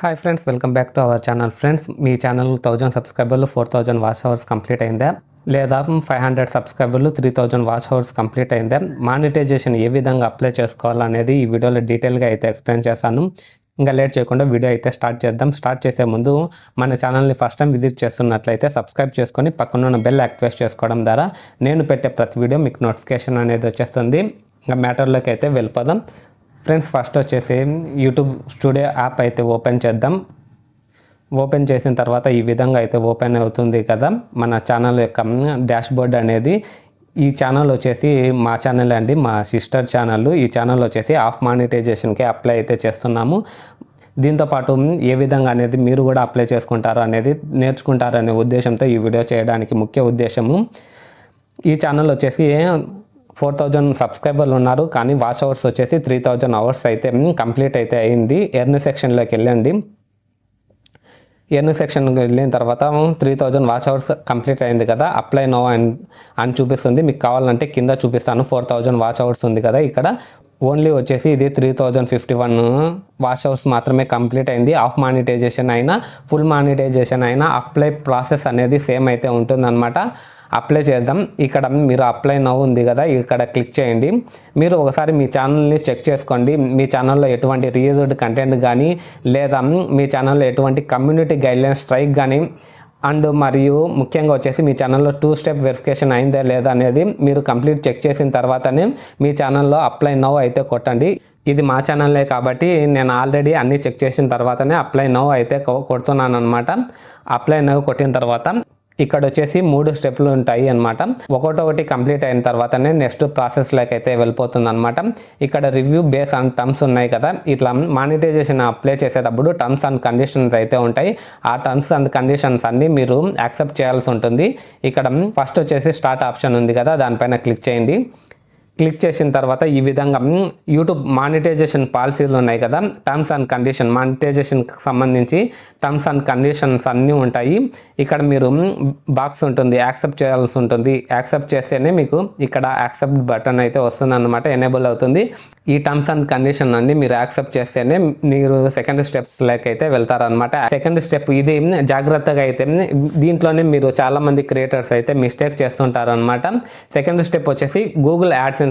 Hi friends, welcome back to our channel. Friends, me channel 1000 సబ్స్క్రైబర్లు 4000 watch hours complete అయిందా, లేదా 500 సబ్స్క్రైబర్లు 3000 watch hours complete అయిందా? Monetisation ఏ విధంగా అప్లై చేసుకోవాలనేది ఈ వీడియోలో డీటెయిల్గా అయితే ఎక్స్ప్లెయిన్ చేస్తాను. ఇంకా లేట్ చేయకుండా వీడియో అయితే స్టార్ట్ చేద్దాం. స్టార్ట్ చేసే ముందు మన ఛానల్ని ఫస్ట్ టైం విజిట్ చేస్తున్నట్లయితే సబ్స్క్రైబ్ చేసుకొని పక్కన ఉన్న బెల్ యాక్టివేట్ చేసుకోవడం ద్వారా నేను పెట్టే ప్రతి వీడియో మీకు నోటిఫికేషన్ అనేది వచ్చేస్తుంది. ఇంకా మ్యాటర్లోకి అయితే వెళ్ళిపోదాం. ఫ్రెండ్స్, ఫస్ట్ వచ్చేసి యూట్యూబ్ స్టూడియో యాప్ అయితే ఓపెన్ చేద్దాం. ఓపెన్ చేసిన తర్వాత ఈ విధంగా అయితే ఓపెన్ అవుతుంది కదా మన ఛానల్ యొక్క డాష్బోర్డ్ అనేది. ఈ ఛానల్ వచ్చేసి మా ఛానల్ అండి, మా సిస్టర్ ఛానల్. ఈ ఛానల్ వచ్చేసి ఆఫ్ మానిటైజేషన్కి అప్లై అయితే చేస్తున్నాము. దీంతోపాటు ఏ విధంగా అనేది మీరు కూడా అప్లై చేసుకుంటారు అనేది నేర్చుకుంటారనే ఉద్దేశంతో ఈ వీడియో చేయడానికి ముఖ్య ఉద్దేశము. ఈ ఛానల్ వచ్చేసి 4000 సబ్స్క్రైబర్లు ఉన్నారు, కానీ వాచ్ అవర్స్ వచ్చేసి 3000 అవర్స్ అయితే కంప్లీట్ అయితే అయింది. ఎర్న్ సెక్షన్లోకి వెళ్ళండి. ఎర్న్ సెక్షన్కి వెళ్ళిన తర్వాత 3000 వాచ్ అవర్స్ కంప్లీట్ అయింది కదా, అప్లై నో అని చూపిస్తుంది. మీకు కావాలంటే కింద చూపిస్తాను. 4000 వాచ్ అవర్స్ ఉంది కదా, ఇక్కడ ఓన్లీ వచ్చేసి ఇది 3051 వాచ్ అవర్స్ మాత్రమే కంప్లీట్ అయింది. ఆఫ్ మానిటైజేషన్ అయినా ఫుల్ మానిటైజేషన్ అయినా అప్లై ప్రాసెస్ అనేది సేమ్ అయితే ఉంటుందన్నమాట. అప్లై చేద్దాం. ఇక్కడ మీరు అప్లై నౌ ఉంది కదా, ఇక్కడ క్లిక్ చేయండి. మీరు ఒకసారి మీ ఛానల్ని చెక్ చేసుకోండి. మీ ఛానల్లో ఎటువంటి రీయూజ్డ్ కంటెంట్ కానీ, లేదా మీ ఛానల్లో ఎటువంటి కమ్యూనిటీ గైడ్లైన్స్ స్ట్రైక్ కానీ, అండ్ మరియు ముఖ్యంగా వచ్చేసి మీ ఛానల్లో 2 స్టెప్ వెరిఫికేషన్ అయిందా లేదా అనేది మీరు కంప్లీట్ చెక్ చేసిన తర్వాతనే మీ ఛానల్లో అప్లై నౌ అయితే కొట్టండి. ఇది మా ఛానల్లే కాబట్టి నేను ఆల్రెడీ అన్నీ చెక్ చేసిన తర్వాతనే అప్లై నౌ అయితే కొడుతున్నాను అనమాట. అప్లై నౌ కొట్టిన తర్వాత ఇక్కడ వచ్చేసి 3 స్టెప్లు ఉంటాయి అనమాట. ఒకటి కంప్లీట్ అయిన తర్వాతనే నెక్స్ట్ ప్రాసెస్లోకి అయితే వెళ్ళిపోతుంది అనమాట. ఇక్కడ రివ్యూ బేస్ అండ్ టర్మ్స్ ఉన్నాయి కదా, ఇట్లా మానిటైజేషన్ అప్లై చేసేటప్పుడు టర్మ్స్ అండ్ కండిషన్స్ అయితే ఉంటాయి. ఆ టర్మ్స్ అండ్ కండిషన్స్ అన్ని మీరు యాక్సెప్ట్ చేయాల్సి ఉంటుంది. ఇక్కడ ఫస్ట్ వచ్చేసి స్టార్ట్ ఆప్షన్ ఉంది కదా, దానిపైన క్లిక్ చేయండి. క్లిక్ చేసిన తర్వాత ఈ విధంగా యూట్యూబ్ మానిటైజేషన్ పాలసీలు ఉన్నాయి కదా, టర్మ్స్ అండ్ కండిషన్, మానిటైజేషన్కి సంబంధించి టర్మ్స్ అండ్ కండిషన్స్ అన్నీ ఉంటాయి. ఇక్కడ మీరు బాక్స్ ఉంటుంది, యాక్సెప్ట్ చేయాల్సి ఉంటుంది. యాక్సెప్ట్ చేస్తేనే మీకు ఇక్కడ యాక్సెప్ట్ బటన్ అయితే వస్తుంది అన్నమాట, ఎనేబుల్ అవుతుంది. ఈ టర్మ్స్ అండ్ కండిషన్ అన్ని మీరు యాక్సెప్ట్ చేస్తేనే మీరు సెకండ్ స్టెప్స్ లైక్ అయితే వెళ్తారనమాట. సెకండ్ స్టెప్ ఇది జాగ్రత్తగా అయితే దీంట్లోనే మీరు చాలామంది క్రియేటర్స్ అయితే మిస్టేక్ చేస్తుంటారనమాట. సెకండ్ స్టెప్ వచ్చేసి గూగుల్ యాడ్సెన్స్.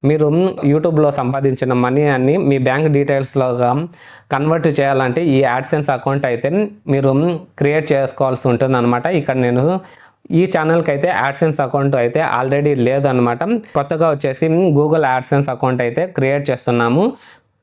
మీరు యూట్యూబ్లో సంపాదించిన మనీ అన్ని మీ బ్యాంక్ డీటెయిల్స్లోగా కన్వర్ట్ చేయాలంటే ఈ యాడ్సెన్స్ అకౌంట్ అయితే మీరు క్రియేట్ చేసుకోవాల్సి ఉంటుంది అనమాట. ఇక్కడ నేను ఈ ఛానల్కి అయితే యాడ్సెన్స్ అకౌంట్ అయితే ఆల్రెడీ లేదనమాట. కొత్తగా వచ్చేసి గూగుల్ యాడ్సెన్స్ అకౌంట్ అయితే క్రియేట్ చేస్తున్నాము.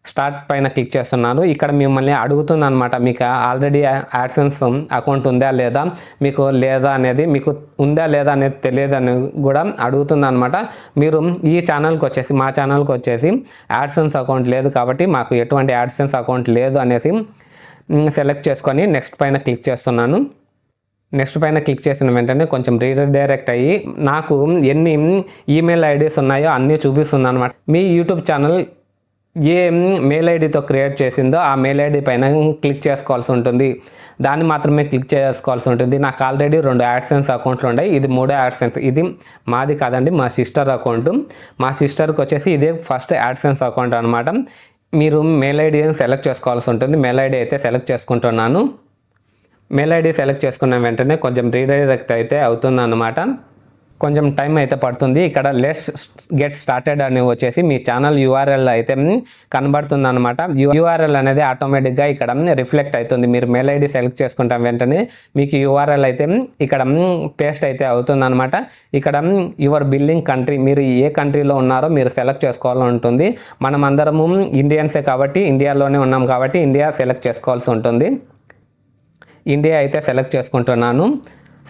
స్టార్ట్ పైన క్లిక్ చేస్తున్నాను. ఇక్కడ మిమ్మల్ని అడుగుతుంది అనమాట, మీకు ఆల్రెడీ యాడ్సెన్స్ అకౌంట్ ఉందా లేదా, మీకు లేదా అనేది, మీకు ఉందా లేదా అనేది తెలియదు అని కూడా అడుగుతుంది అనమాట. మీరు ఈ ఛానల్కి వచ్చేసి, మా ఛానల్కి వచ్చేసి యాడ్సెన్స్ అకౌంట్ లేదు కాబట్టి మాకు ఎటువంటి యాడ్సెన్స్ అకౌంట్ లేదు అనేసి సెలెక్ట్ చేసుకొని నెక్స్ట్ పైన క్లిక్ చేస్తున్నాను. నెక్స్ట్ పైన క్లిక్ చేసిన వెంటనే కొంచెం రీడైరెక్ట్ అయ్యి నాకు ఎన్ని ఈమెయిల్ ఐడీస్ ఉన్నాయో అన్నీ చూపిస్తుంది అనమాట. మీ యూట్యూబ్ ఛానల్ ఏ మెయిల్ ఐడితో క్రియేట్ చేసిందో ఆ మెయిల్ ఐడి పైన క్లిక్ చేసుకోవాల్సి ఉంటుంది. దాన్ని మాత్రమే క్లిక్ చేసుకోవాల్సి ఉంటుంది. నాకు ఆల్రెడీ 2 యాడ్సెన్స్ అకౌంట్లు ఉన్నాయి. ఇది 3వ యాడ్సెన్స్. ఇది మాది కాదండి, మా సిస్టర్ అకౌంట్. మా సిస్టర్కి వచ్చేసి ఇదే ఫస్ట్ యాడ్సెన్స్ అకౌంట్ అనమాట. మీరు మెయిల్ ఐడిని సెలెక్ట్ చేసుకోవాల్సి ఉంటుంది. మెయిల్ ఐడి అయితే సెలెక్ట్ చేసుకుంటున్నాను. మెయిల్ ఐడి సెలెక్ట్ చేసుకున్న వెంటనే కొంచెం రీడైరెక్ట్ అయితే అవుతుంది అన్నమాట. కొంచెం టైం అయితే పడుతుంది. ఇక్కడ లెట్స్ గెట్ స్టార్టెడ్ అని వచ్చేసి మీ ఛానల్ యూఆర్ఎల్ అయితే కనబడుతుంది అనమాట. యూఆర్ఎల్ అనేది ఆటోమేటిక్గా ఇక్కడ రిఫ్లెక్ట్ అవుతుంది. మీరు మెయిల్ ఐడి సెలెక్ట్ చేసుకుంటాం వెంటనే మీకు యూఆర్ఎల్ అయితే ఇక్కడ పేస్ట్ అయితే అవుతుంది అనమాట. ఇక్కడ యువర్ బిల్లింగ్ కంట్రీ, మీరు ఏ కంట్రీలో ఉన్నారో మీరు సెలెక్ట్ చేసుకోవాలని ఉంటుంది. మనం అందరము ఇండియన్సే కాబట్టి, ఇండియాలోనే ఉన్నాం కాబట్టి ఇండియా సెలెక్ట్ చేసుకోవాల్సి ఉంటుంది. ఇండియా అయితే సెలెక్ట్ చేసుకుంటున్నాను.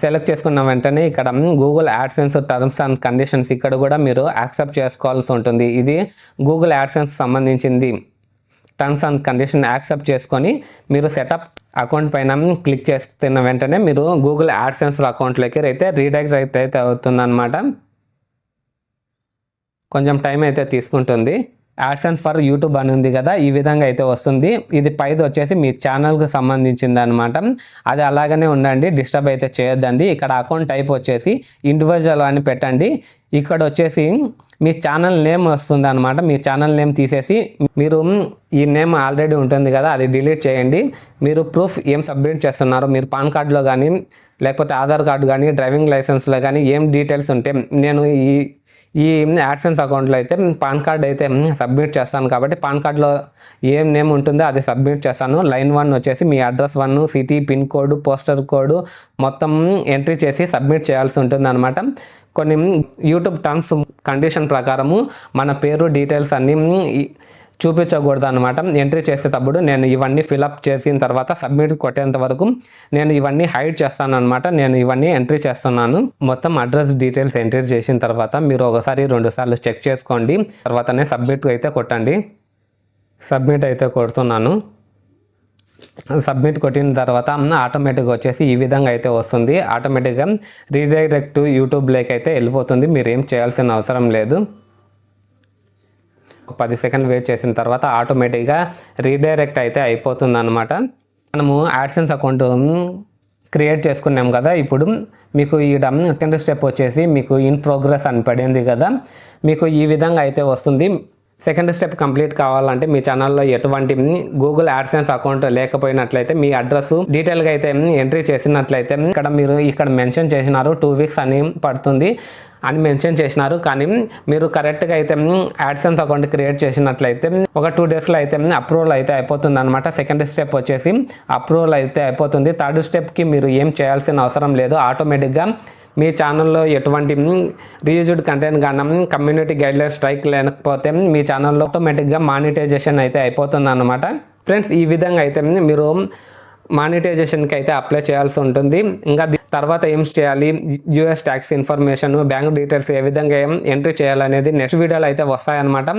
సెలెక్ట్ చేసుకున్న వెంటనే ఇక్కడ Google AdSense terms and conditions ఇక్కడ కూడా మీరు యాక్సెప్ట్ చేసుకోవాల్సి ఉంటుంది. ఇది గూగుల్ యాడ్సెన్స్ సంబంధించింది. టర్మ్స్ అండ్ కండిషన్ యాక్సెప్ట్ చేసుకొని మీరు సెటప్ అకౌంట్ పైన క్లిక్ చేస్తున్న వెంటనే మీరు గూగుల్ యాడ్సెన్స్ అకౌంట్లోకి అయితే రీడైరెక్ట్ అయితే అవుతుందన్నమాట. కొంచెం టైం అయితే తీసుకుంటుంది. యాడ్సెన్స్ ఫర్ యూట్యూబ్ అని ఉంది కదా, ఈ విధంగా అయితే వస్తుంది. ఇది పైది వచ్చేసి మీ ఛానల్కి సంబంధించింది అనమాట. అది అలాగనే ఉండండి, డిస్టర్బ్ అయితే చేయొద్దండి. ఇక్కడ అకౌంట్ టైప్ వచ్చేసి ఇండివిజువల్ అని పెట్టండి. ఇక్కడ వచ్చేసి మీ ఛానల్ నేమ్ వస్తుంది అనమాట. మీ ఛానల్ నేమ్ తీసేసి మీరు ఈ నేమ్ ఆల్రెడీ ఉంటుంది కదా అది డిలీట్ చేయండి. మీరు ప్రూఫ్ ఏం సబ్మిట్ చేస్తున్నారో మీరు పాన్ కార్డులో కానీ లేకపోతే ఆధార్ కార్డు కానీ డ్రైవింగ్ లైసెన్స్లో కానీ ఏం డీటెయిల్స్ ఉంటే నేను ఈ యాడ్సెన్స్ అకౌంట్లో అయితే పాన్ కార్డ్ అయితే సబ్మిట్ చేస్తాను కాబట్టి పాన్ కార్డ్లో ఏం నేమ్ ఉంటుందో అది సబ్మిట్ చేస్తాను. లైన్ 1 వచ్చేసి మీ address 1, city, pin code, poster code మొత్తం ఎంట్రీ చేసి సబ్మిట్ చేయాల్సి ఉంటుంది అనమాట. కొన్ని యూట్యూబ్ టర్మ్స్ కండిషన్ ప్రకారము మన పేరు డీటెయిల్స్ అన్నీ చూపించకూడదు అనమాట. ఎంట్రీ చేసేటప్పుడు నేను ఇవన్నీ ఫిలప్ చేసిన తర్వాత సబ్మిట్ కొట్టేంత వరకు నేను ఇవన్నీ హైడ్ చేస్తాను అనమాట. నేను ఇవన్నీ ఎంట్రీ చేస్తున్నాను. మొత్తం అడ్రస్ డీటెయిల్స్ ఎంట్రీ చేసిన తర్వాత మీరు ఒకసారి 2 సార్లు చెక్ చేసుకోండి. తర్వాతనే సబ్మిట్ అయితే కొట్టండి. సబ్మిట్ అయితే కొడుతున్నాను. సబ్మిట్ కొట్టిన తర్వాత ఆటోమేటిక్గా వచ్చేసి ఈ విధంగా అయితే వస్తుంది. ఆటోమేటిక్గా రీడైరెక్ట్ యూట్యూబ్లోకి అయితే వెళ్ళిపోతుంది. మీరు ఏం చేయాల్సిన అవసరం లేదు. 10 సెకండ్లు వెయిట్ చేసిన తర్వాత ఆటోమేటిక్గా రీడైరెక్ట్ అయితే అయిపోతుంది అనమాట. మనము యాడ్సెన్స్ అకౌంట్ క్రియేట్ చేసుకున్నాం కదా. ఇప్పుడు మీకు ఈ సెకండ్ స్టెప్ వచ్చేసి మీకు ఇన్ ప్రోగ్రెస్ అని పడింది కదా. మీకు ఈ విధంగా అయితే వస్తుంది. సెకండ్ స్టెప్ కంప్లీట్ కావాలంటే మీ ఛానల్లో ఎటువంటి గూగుల్ యాడ్సెన్స్ అకౌంట్ లేకపోయినట్లయితే మీ అడ్రస్ డీటెయిల్గా అయితే ఎంట్రీ చేసినట్లయితే ఇక్కడ మెన్షన్ చేసినారు 2 వీక్స్ అని పడుతుంది అని మెన్షన్ చేసినారు. కానీ మీరు కరెక్ట్గా అయితే యాడ్సెన్స్ అకౌంట్ క్రియేట్ చేసినట్లయితే ఒక 2 డేస్లో అయితే అప్రూవల్ అయితే అయిపోతుంది అనమాట. సెకండ్ స్టెప్ వచ్చేసి అప్రూవల్ అయితే అయిపోతుంది. థర్డ్ స్టెప్కి మీరు ఏం చేయాల్సిన అవసరం లేదు. ఆటోమేటిక్గా మీ ఛానల్లో ఎటువంటి రీయూజ్డ్ కంటెంట్ కానీ కమ్యూనిటీ గైడ్లైన్స్ స్ట్రైక్ లేకపోతే మీ ఛానల్లో ఆటోమేటిక్గా మానిటైజేషన్ అయితే అయిపోతుంది అన్నమాట. ఫ్రెండ్స్, ఈ విధంగా అయితే మీరు మానిటైజేషన్కి అయితే అప్లై చేయాల్సి ఉంటుంది. ఇంకా తర్వాత ఏం చేయాలి, US tax information, bank details ఏ విధంగా ఎంట్రీ చేయాలనేది నెక్స్ట్ వీడియోలో అయితే వస్తాయన్నమాట.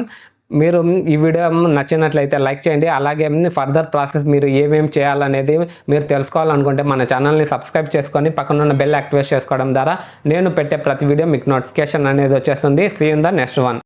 మీరు ఈ వీడియో నచ్చినట్లయితే లైక్ చేయండి. అలాగే ఫర్దర్ ప్రాసెస్ మీరు ఏమేమి చేయాలనేది మీరు తెలుసుకోవాలనుకుంటే మన ఛానల్ని సబ్స్క్రైబ్ చేసుకొని పక్కనున్న బెల్ యాక్టివేట్ చేసుకోవడం ద్వారా నేను పెట్టే ప్రతి వీడియో మీకు నోటిఫికేషన్ అనేది వచ్చేస్తుంది. See in the next one.